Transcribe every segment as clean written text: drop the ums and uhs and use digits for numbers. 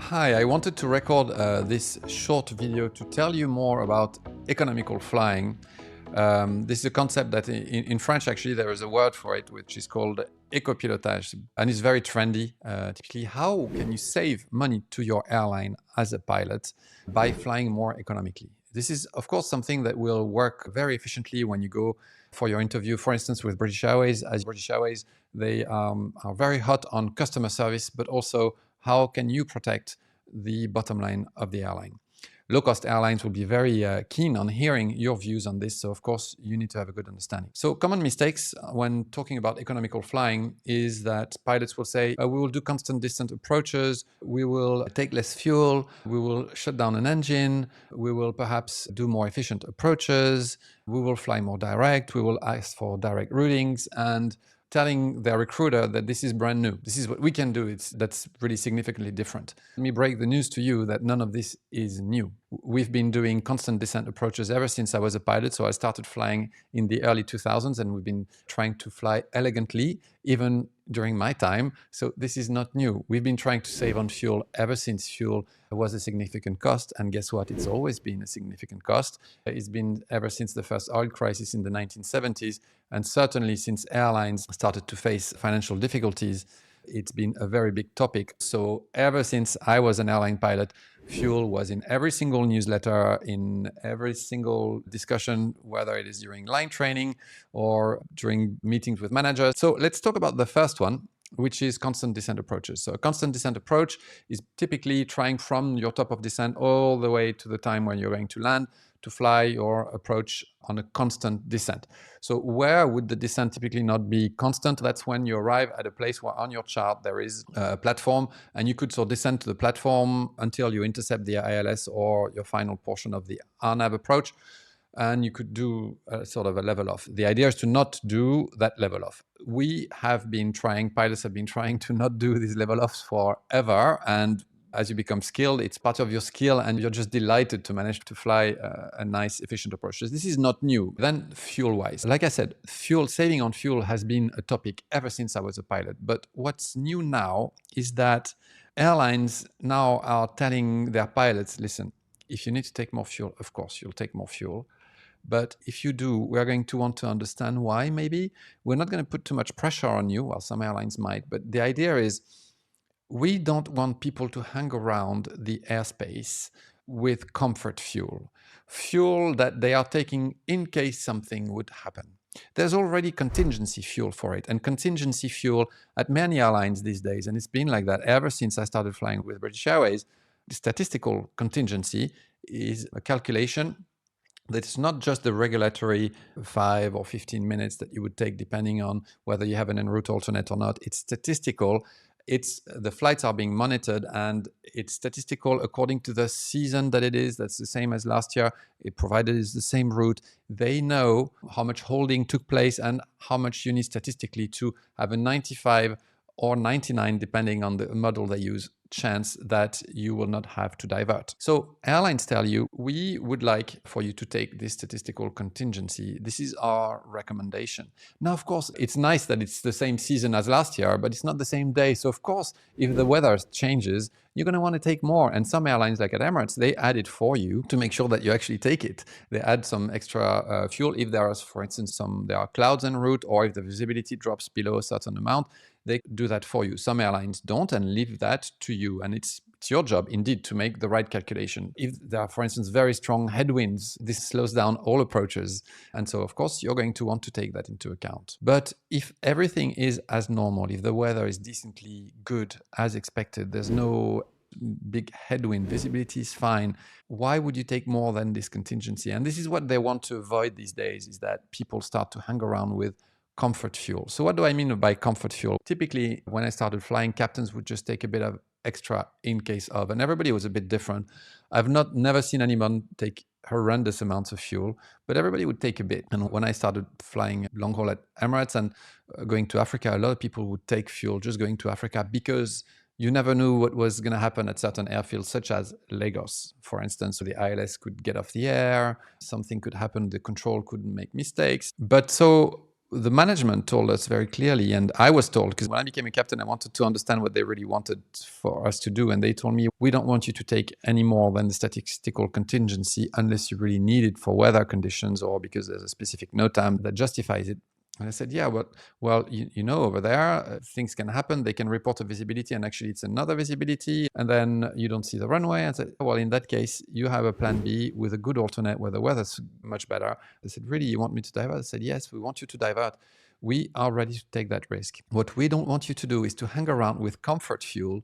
Hi, I wanted to record this short video to tell you more about economical flying. This is a concept that in French, actually, there is a word for it, which is called Éco Pilotage, and it's very trendy. Typically, how can you save money to your airline as a pilot by flying more economically? This is, of course, something that will work very efficiently when you go for your interview, for instance, with British Airways. As British Airways, they are very hot on customer service, but also how can you protect the bottom line of the airline? Low-cost airlines will be very keen on hearing your views on this. So, of course, you need to have a good understanding. So, common mistakes when talking about economical flying is that pilots will say, we will do constant distance approaches, we will take less fuel, we will shut down an engine, we will perhaps do more efficient approaches, we will fly more direct, we will ask for direct routings, and telling their recruiter that this is brand new. This is what we can do. That's really significantly different. Let me break the news to you that none of this is new. We've been doing constant descent approaches ever since I was a pilot. So I started flying in the early 2000s, and we've been trying to fly elegantly, even during my time. So this is not new. We've been trying to save on fuel ever since fuel was a significant cost. And guess what? It's always been a significant cost. It's been ever since the first oil crisis in the 1970s. And certainly since airlines started to face financial difficulties, it's been a very big topic. So ever since I was an airline pilot, fuel was in every single newsletter, in every single discussion, whether it is during line training or during meetings with managers. So let's talk about the first one, which is constant descent approaches. So a constant descent approach is typically trying from your top of descent all the way to the time when you're going to land to fly your approach on a constant descent. So where would the descent typically not be constant? That's when you arrive at a place where on your chart there is a platform, and you could sort of descend to the platform until you intercept the ILS or your final portion of the RNAV approach, and you could do sort of a level off. The idea is to not do that level off. Pilots have been trying to not do these level offs forever, and as you become skilled, it's part of your skill, and you're just delighted to manage to fly a nice, efficient approach. This is not new. Then fuel-wise, like I said, saving on fuel has been a topic ever since I was a pilot. But what's new now is that airlines now are telling their pilots, listen, if you need to take more fuel, of course, you'll take more fuel. But if you do, we're going to want to understand why, maybe. We're not going to put too much pressure on you. Well, some airlines might. But the idea is, we don't want people to hang around the airspace with comfort fuel that they are taking in case something would happen. There's already contingency fuel for it, and contingency fuel at many airlines these days, and it's been like that ever since I started flying with British Airways. The statistical contingency is a calculation that's not just the regulatory 5 or 15 minutes that you would take depending on whether you have an en route alternate or not. It's statistical. The flights are being monitored, and it's statistical according to the season that it is. That's the same as last year. Provided it's the same route, they know how much holding took place and how much you need statistically to have a 95 or 99, depending on the model they use, chance that you will not have to divert. So airlines tell you, we would like for you to take this statistical contingency. This is our recommendation. Now, of course, it's nice that it's the same season as last year, but it's not the same day. So of course, if the weather changes, you're going to want to take more. And some airlines, like at Emirates, they add it for you to make sure that you actually take it. They add some extra fuel if there is, for instance, there are clouds en route, or if the visibility drops below a certain amount, they do that for you. Some airlines don't and leave that to you. And it's your job, indeed, to make the right calculation. If there are, for instance, very strong headwinds, this slows down all approaches. And so, of course, you're going to want to take that into account. But if everything is as normal, if the weather is decently good, as expected, there's no big headwind, visibility is fine, why would you take more than this contingency? And this is what they want to avoid these days, is that people start to hang around with comfort fuel. So what do I mean by comfort fuel? Typically, when I started flying, captains would just take a bit of extra in case of, and everybody was a bit different. I've never seen anyone take horrendous amounts of fuel, but everybody would take a bit. And when I started flying long haul at Emirates and going to Africa, a lot of people would take fuel just going to Africa, because you never knew what was going to happen at certain airfields, such as Lagos, for instance. So the ILS could get off the air, something could happen, the control could make mistakes. But so The management told us very clearly, and I was told, because when I became a captain, I wanted to understand what they really wanted for us to do. And they told me, we don't want you to take any more than the statistical contingency unless you really need it for weather conditions or because there's a specific NOTAM that justifies it. And I said, yeah, but well, you know, over there, things can happen. They can report a visibility and actually it's another visibility. And then you don't see the runway. And I said, well, in that case, you have a plan B with a good alternate where the weather's much better. I said, really, you want me to divert? I said, yes, we want you to divert. We are ready to take that risk. What we don't want you to do is to hang around with comfort fuel,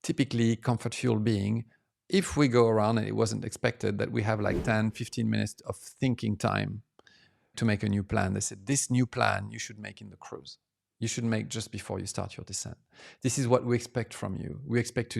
typically comfort fuel being, if we go around and it wasn't expected that we have like 10, 15 minutes of thinking time to make a new plan. They said, this new plan you should make in the cruise. You should make just before you start your descent. This is what we expect from you. We expect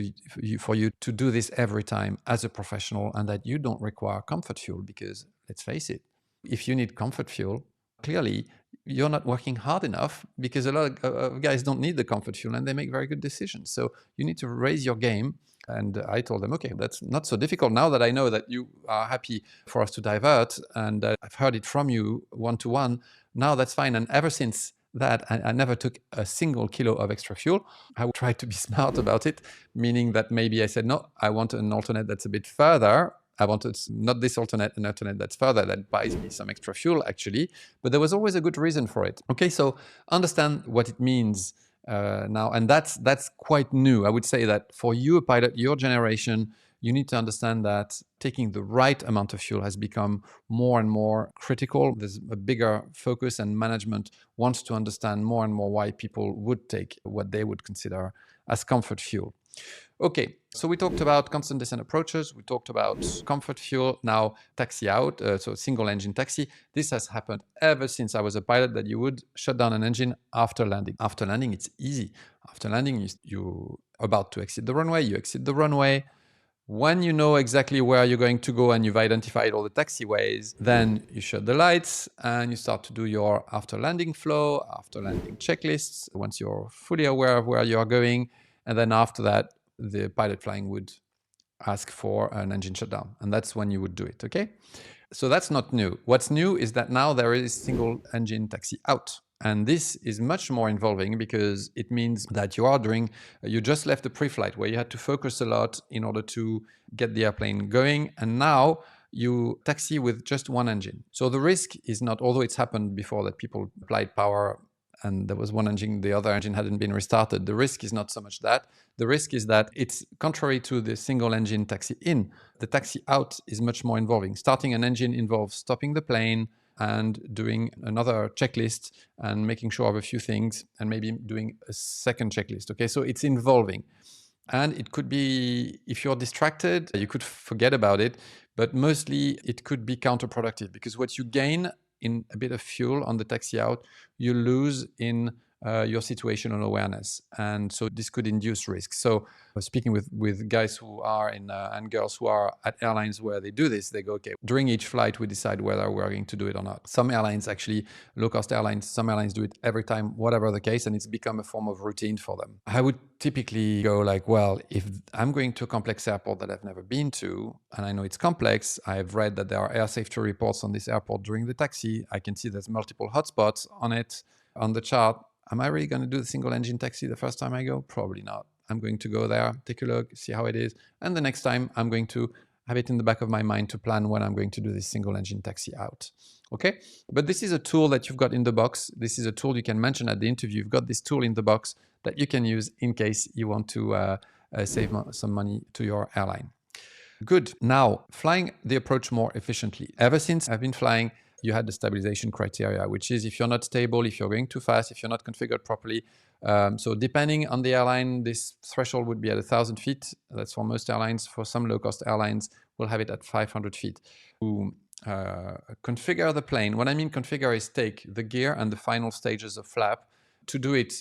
for you to do this every time as a professional and that you don't require comfort fuel because, let's face it, if you need comfort fuel, clearly you're not working hard enough because a lot of guys don't need the comfort fuel and they make very good decisions. So you need to raise your game. And I told them, okay, that's not so difficult now that I know that you are happy for us to divert and I've heard it from you one-to-one. Now that's fine. And ever since that, I never took a single kilo of extra fuel. I tried to be smart about it, meaning that maybe I said, no, I want an alternate that's a bit further. I wanted not this alternate, an alternate that's further, that buys me some extra fuel actually. But there was always a good reason for it. Okay, so understand what it means now, and that's quite new. I would say that for you, a pilot, your generation, you need to understand that taking the right amount of fuel has become more and more critical. There's a bigger focus and management wants to understand more and more why people would take what they would consider as comfort fuel. Okay, so we talked about constant descent approaches, we talked about comfort fuel, now taxi out, so single engine taxi. This has happened ever since I was a pilot, that you would shut down an engine after landing. After landing, it's easy. After landing, you're about to exit the runway, you exit the runway. When you know exactly where you're going to go and you've identified all the taxiways, then you shut the lights and you start to do your after landing flow, after landing checklists, once you're fully aware of where you are going. And then after that, the pilot flying would ask for an engine shutdown. And that's when you would do it, okay? So that's not new. What's new is that now there is single engine taxi out. And this is much more involving because it means that you just left the pre-flight where you had to focus a lot in order to get the airplane going. And now you taxi with just one engine. So the risk is not, although it's happened before that people applied power and there was one engine, the other engine hadn't been restarted. The risk is not so much that. The risk is that it's contrary to the single engine taxi in. The taxi out is much more involving. Starting an engine involves stopping the plane and doing another checklist and making sure of a few things and maybe doing a second checklist. Okay, so it's involving. And it could be, if you're distracted, you could forget about it, but mostly it could be counterproductive because what you gain in a bit of fuel on the taxi out, you lose in your situational awareness. And so this could induce risk. So speaking with guys who are and girls who are at airlines where they do this, they go, okay, during each flight, we decide whether we're going to do it or not. Some airlines actually, low-cost airlines, some airlines do it every time, whatever the case, and it's become a form of routine for them. I would typically go like, well, if I'm going to a complex airport that I've never been to, and I know it's complex, I've read that there are air safety reports on this airport during the taxi, I can see there's multiple hotspots on it, on the chart. Am I really going to do the single engine taxi the first time I go? Probably not. I'm going to go there, take a look, see how it is. And the next time I'm going to have it in the back of my mind to plan when I'm going to do this single engine taxi out. Okay? But this is a tool that you've got in the box. This is a tool you can mention at the interview. You've got this tool in the box that you can use in case you want to save some money to your airline. Good. Now, flying the approach more efficiently. Ever since I've been flying, you had the stabilization criteria, which is if you're not stable, if you're going too fast, if you're not configured properly. So depending on the airline, this threshold would be at 1,000 feet. That's for most airlines. For some low-cost airlines, we'll have it at 500 feet. To configure the plane, what I mean configure is take the gear and the final stages of flap to do it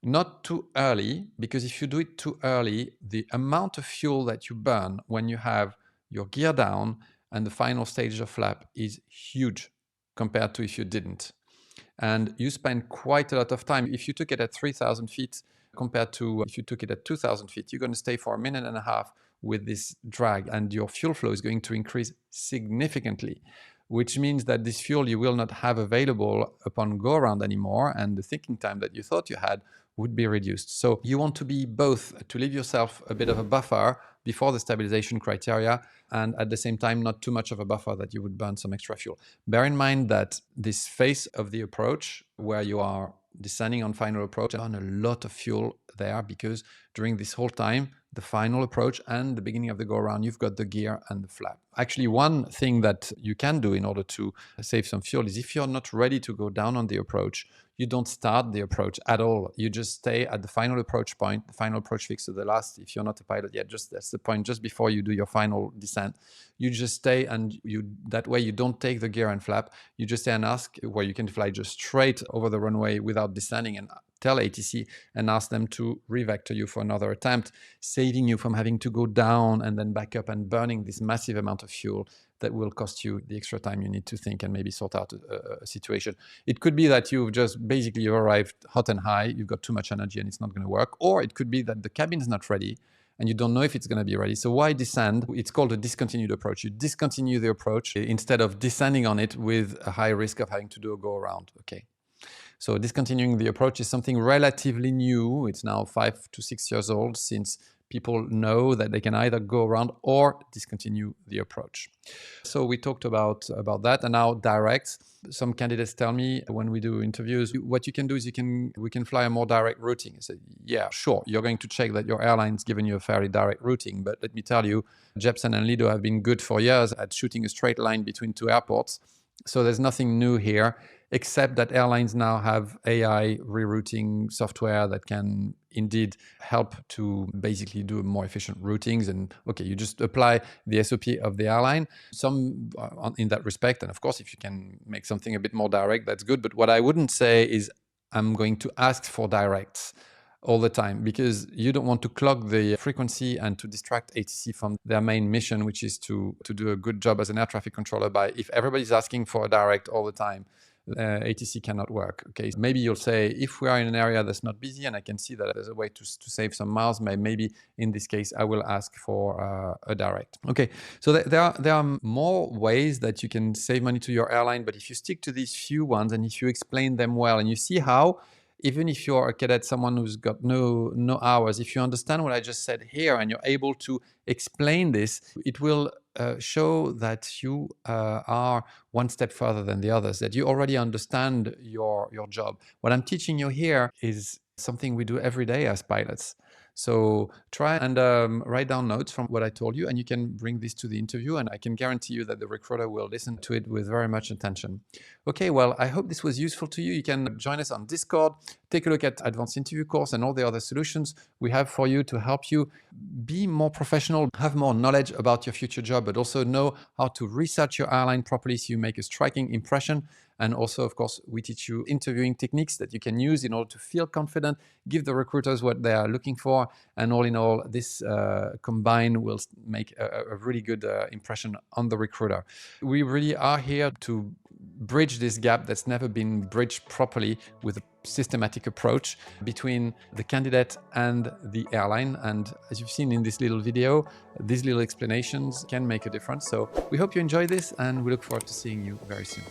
not too early, because if you do it too early, the amount of fuel that you burn when you have your gear down and the final stage of flap is huge compared to if you didn't. And you spend quite a lot of time. If you took it at 3,000 feet compared to if you took it at 2,000 feet, you're going to stay for a minute and a half with this drag and your fuel flow is going to increase significantly. which means that this fuel you will not have available upon go around anymore, and the thinking time that you thought you had would be reduced. So you want to be both, to leave yourself a bit of a buffer before the stabilization criteria, and at the same time not too much of a buffer that you would burn some extra fuel. Bear in mind that this phase of the approach, where you are descending on final approach, burn a lot of fuel there, because during this whole time, the final approach and the beginning of the go around, you've got the gear and the flap. Actually, one thing that you can do in order to save some fuel is, if you're not ready to go down on the approach, you don't start the approach at all. You just stay at the final approach point, the final approach fix to the last. If you're not a pilot yet, just that's the point, just before you do your final descent. You just stay, and that way you don't take the gear and flap. You just stay and ask, where you can fly just straight over the runway without descending, and tell ATC and ask them to revector you for another attempt, saving you from having to go down and then back up and burning this massive amount of fuel that will cost you the extra time you need to think and maybe sort out a situation. It could be that you've just basically arrived hot and high, you've got too much energy and it's not going to work. Or it could be that the cabin is not ready and you don't know if it's going to be ready. So why descend? It's called a discontinued approach. You discontinue the approach instead of descending on it with a high risk of having to do a go around. Okay. So discontinuing the approach is something relatively new. It's now 5 to 6 years old, since people know that they can either go around or discontinue the approach. So we talked about that, and now direct. Some candidates tell me when we do interviews, what you can do is we can fly a more direct routing. I said, yeah, sure. You're going to check that your airline's given you a fairly direct routing, but let me tell you, Jepsen and Lido have been good for years at shooting a straight line between two airports. So there's nothing new here, except that airlines now have AI rerouting software that can indeed help to basically do more efficient routings. And okay, you just apply the SOP of the airline, some in that respect. And of course, if you can make something a bit more direct, that's good. But what I wouldn't say is I'm going to ask for directs all the time, because you don't want to clog the frequency and to distract ATC from their main mission, which is to do a good job as an air traffic controller. By if everybody's asking for a direct all the time, ATC cannot work. Okay, so maybe you'll say, if we are in an area that's not busy and I can see that there's a way to save some miles, maybe in this case I will ask for a direct. Okay, so there are more ways that you can save money to your airline, but if you stick to these few ones and if you explain them well and you see how, even if you're a cadet, someone who's got no hours, if you understand what I just said here and you're able to explain this, it will show that you are one step further than the others, that you already understand your job. What I'm teaching you here is something we do every day as pilots. So try and write down notes from what I told you, and you can bring this to the interview, and I can guarantee you that the recruiter will listen to it with very much attention. Okay, well, I hope this was useful to you. You can join us on Discord, take a look at Advanced Interview Course and all the other solutions we have for you to help you be more professional, have more knowledge about your future job, but also know how to research your airline properly so you make a striking impression. And also, of course, we teach you interviewing techniques that you can use in order to feel confident, give the recruiters what they are looking for. And all in all, this combined will make a really good impression on the recruiter. We really are here to bridge this gap that's never been bridged properly with a systematic approach between the candidate and the airline. And as you've seen in this little video, these little explanations can make a difference. So we hope you enjoy this, and we look forward to seeing you very soon.